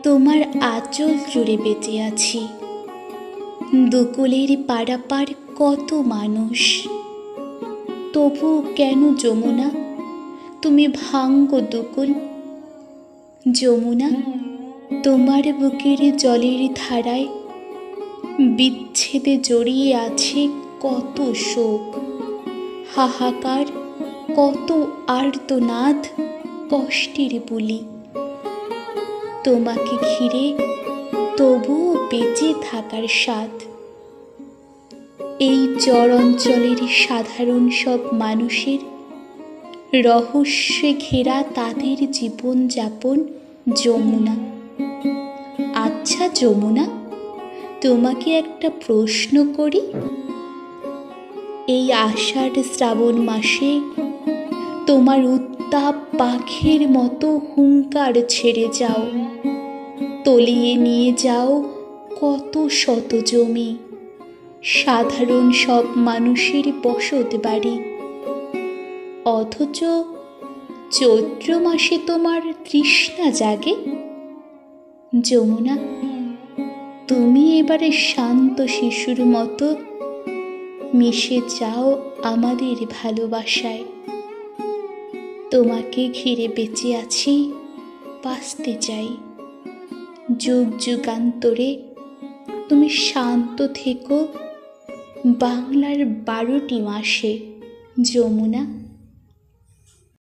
তোমার আঁচল জুড়ে বেঁচে আছি। দুকুলের পারাপার কত মানুষ, তবু কেন যমুনা তুমি ভাঙ্গো দুকুল? যমুনা, তোমার বুকের জলের ধারায় বিচ্ছেদে জড়িয়ে আছে কত শোক, হাহাকার, কত আর্তনাদ, কষ্টের বুলি। তোমাকে ঘিরে তবুও বেঁচে থাকার স্বাদ। এই চর অঞ্চলের সাধারণ সব মানুষের রহস্যে ঘেরা তাদের জীবনযাপন যমুনা। আচ্ছা যমুনা, তোমাকে একটা প্রশ্ন করি। এই আষাঢ় শ্রাবণ মাসে তোমার উত্তাপ পাখির মতো হুঙ্কার ছেড়ে যাও, তলিয়ে নিয়ে যাও কত শত জমি, সাধারণ সব মানুষের বসত বাড়ি। অথচ চৈত্র মাসে তোমার তৃষ্ণা জাগে। যমুনা, তুমি এবারে শান্ত শিশুর মতো মিশে যাও আমাদের ভালোবাসায়। তোমাকে ঘিরে বেঁচে আছি, বাঁচতে চাই। যুগ যুগান্তরে তুমি শান্ত থেকো বাংলার 12টি মাসে। যমুনা।